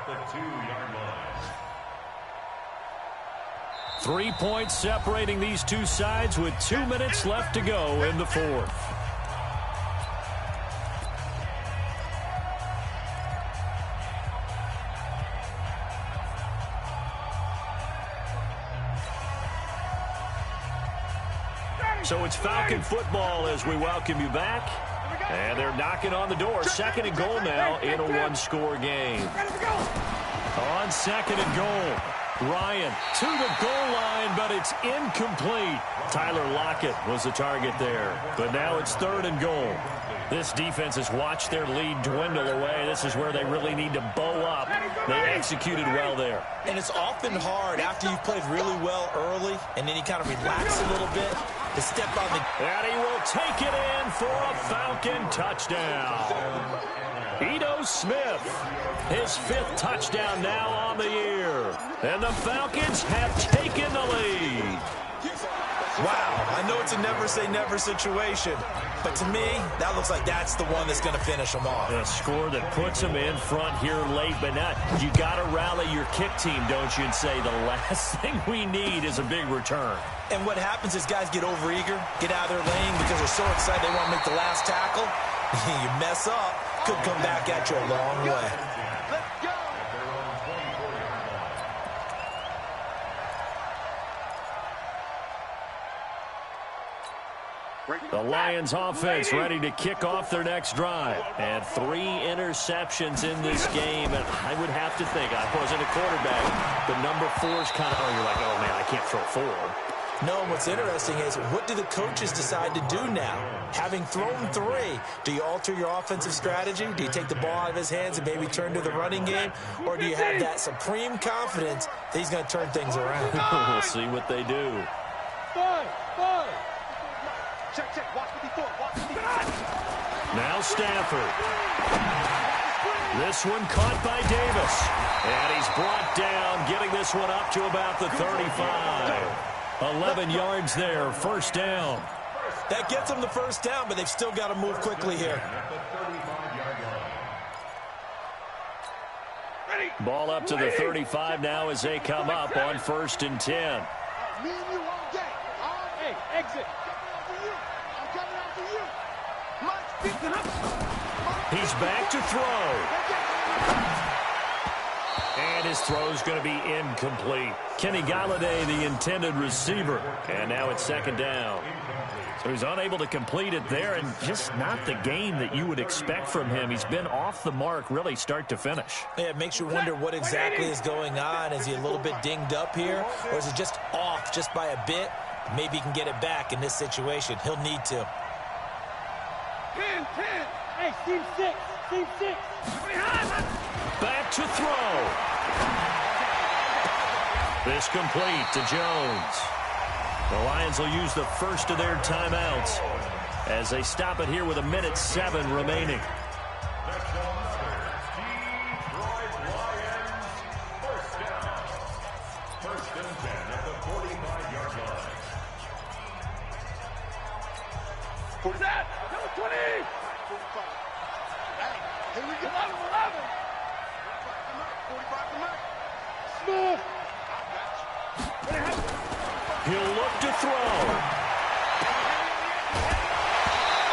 3 points separating these two sides with 2 minutes left to go in the 4th. So it's Falcon football as we welcome you back. And they're knocking on the door. 2nd and goal now in a 1-score game. On 2nd and goal, Ryan to the goal line, but it's incomplete. Tyler Lockett was the target there. But now it's 3rd and goal. This defense has watched their lead dwindle away. This is where they really need to bow up. They executed well there. And it's often hard after you've played really well early and then you kind of relax a little bit to step on the... And he will take it in for a Falcon touchdown. Ito Smith, his 5th touchdown now on the year. And the Falcons have taken the lead. Wow, I know it's a never-say-never situation, but to me, that looks like that's the one that's going to finish them off. A score that puts them in front here late, but not. You got to rally your kick team, don't you, and say the last thing we need is a big return. And what happens is guys get overeager, get out of their lane because they're so excited they want to make the last tackle. You mess up, could come back at you a long way. Let's go. The Lions offense ready to kick off their next drive. And 3 interceptions in this game. And I would have to think, I wasn't a quarterback, the number 4's kind of, you're like, oh, man, I can't throw 4. No, and what's interesting is, what do the coaches decide to do now? Having thrown 3, do you alter your offensive strategy? Do you take the ball out of his hands and maybe turn to the running game? Or do you have that supreme confidence that he's going to turn things around? We'll see what they do. Check. Watch me before. Now Stafford. This one caught by Davis. And he's brought down, getting this one up to about the 35. 11 yards there, first down. That gets them the first down, but they've still got to move quickly here. Ball up to the 35 now as they come up on 1st and 10. Me and you all day. Hey, exit. I'm coming after you. He's back to throw. And his throw's going to be incomplete. Kenny Galladay, the intended receiver. And now it's 2nd down. So he's unable to complete it there, and just not the game that you would expect from him. He's been off the mark, really, start to finish. Yeah, it makes you wonder what exactly is going on. Is he a little bit dinged up here, or is it just off just by a bit? Maybe he can get it back in this situation. He'll need to. 10. Hey, team 6. Back to throw. This complete to Jones. The Lions will use the first of their timeouts as they stop it here with 1:07 remaining. First and 10 at the 45-yard line. Who's that? Number 20. 45. Hey, here we go. 11. 45 from up. Smith. He'll look to throw.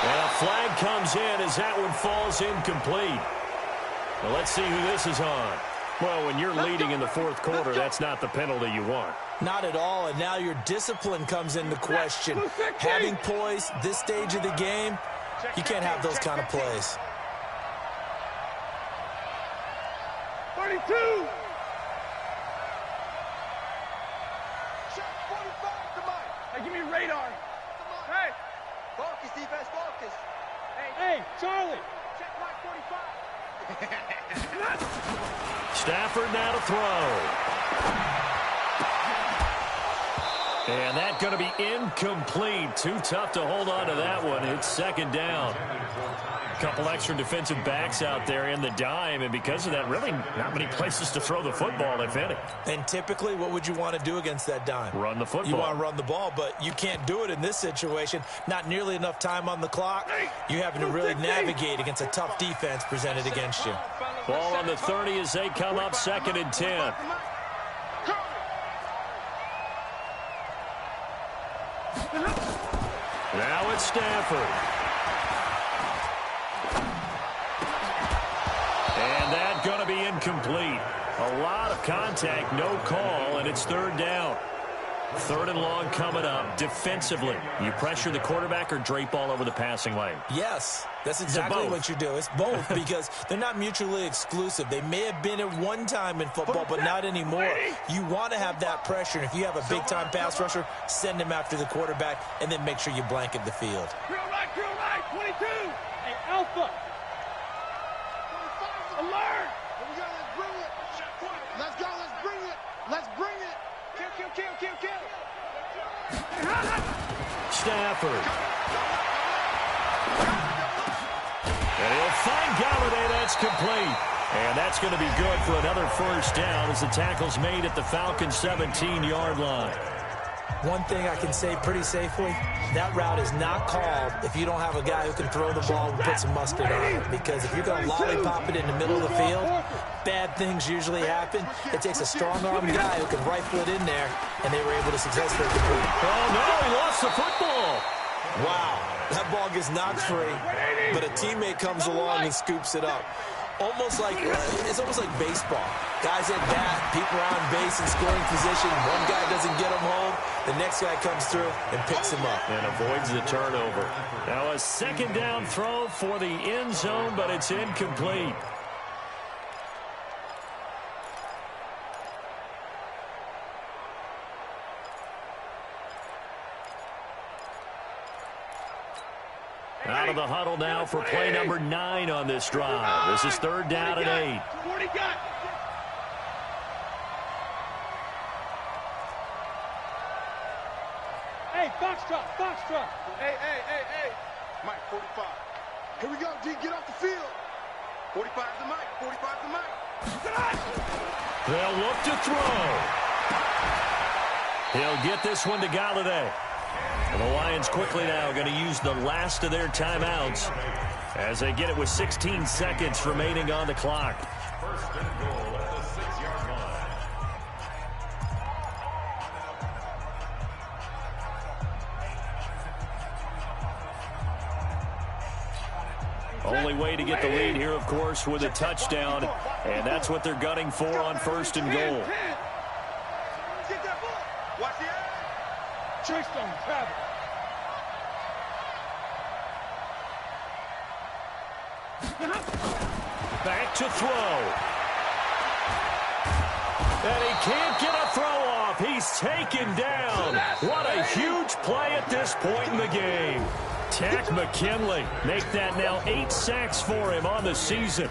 And a flag comes in as that one falls incomplete. Well, let's see who this is on. Well, when you're leading in the 4th quarter, that's not the penalty you want. Not at all, and now your discipline comes into question. Having poise this stage of the game, you can't have those kind of plays. 32. Hey, give me radar. Hey. Focus, defense, focus. Hey, Charlie. Check my 45. Stafford now to throw. And that's going to be incomplete. Too tough to hold on to that one. It's 2nd down. A couple extra defensive backs out there in the dime, and because of that, really not many places to throw the football, if any. And typically, what would you want to do against that dime? Run the football. You want to run the ball, but you can't do it in this situation. Not nearly enough time on the clock. You're having to really navigate against a tough defense presented against you. Ball on the 30 as they come up 2nd and 10. Now it's Stafford. And that's going to be incomplete. A lot of contact, no call, and it's 3rd down. 3rd and long coming up. Defensively, you pressure the quarterback or drape all over the passing lane? Yes, that's exactly what you do. It's both because they're not mutually exclusive. They may have been at one time in football, but not anymore. You want to have that pressure, and if you have a big-time pass rusher, send him after the quarterback, and then make sure you blanket the field. Drill right, 22. Hey, Alpha. Alert. Here we go, let's bring it. Let's go, let's bring it. Let's bring it. Kill. Stafford. And he'll find Galladay. That's complete. And that's going to be good for another first down as the tackle's made at the Falcons' 17-yard line. One thing I can say pretty safely, that route is not called if you don't have a guy who can throw the ball and put some mustard on it. Because if you're going to lollipop it in the middle of the field, bad things usually happen. It takes a strong-armed guy who can rifle it in there, and they were able to successfully complete. Oh, no, he lost the football. Wow, that ball gets knocked free, but a teammate comes along and scoops it up. It's almost like baseball. Guys at bat, people are on base in scoring position. One guy doesn't get them home. the next guy comes through and picks him up. And avoids the turnover. Now a second down throw for the end zone, but it's incomplete. Out of the huddle now for play number 9 on this drive. This is 3rd down and 8. Hey, Foxtrot, Foxtrot. Hey. Mike, 45. Here we go, D. Get off the field. 45 to Mike. 45 to Mike. They'll look to throw. He'll get this one to Galladay. And the Lions quickly now going to use the last of their timeouts as they get it with 16 seconds remaining on the clock. First and goal at the 6-yard line. Only way to get the lead here, of course, with a touchdown. And that's what they're gunning for on 1st and goal. Get that ball. Watch the edge. Chase on travel. Back to throw. And he can't get a throw off. He's taken down. What a huge play at this point in the game. Tack McKinley make that now 8 sacks for him on the season.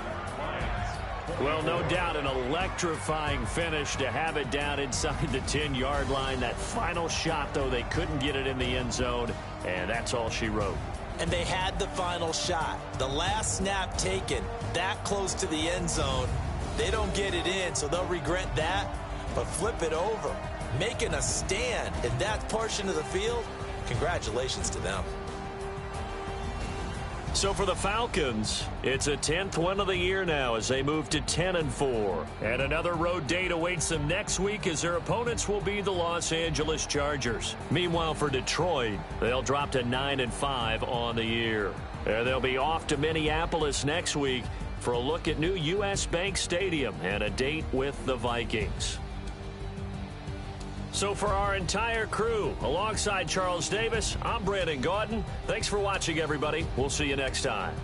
Well, no doubt an electrifying finish to have it down inside the 10-yard line. That final shot, though, they couldn't get it in the end zone, and that's all she wrote. And they had the final shot. The last snap taken that close to the end zone. They don't get it in, so they'll regret that. But flip it over, making a stand in that portion of the field, congratulations to them. So for the Falcons, it's a 10th win of the year now as they move to 10-4. And another road date awaits them next week as their opponents will be the Los Angeles Chargers. Meanwhile, for Detroit, they'll drop to 9-5 on the year. And they'll be off to Minneapolis next week for a look at new U.S. Bank Stadium and a date with the Vikings. So for our entire crew, alongside Charles Davis, I'm Brandon Gaudin. Thanks for watching, everybody. We'll see you next time.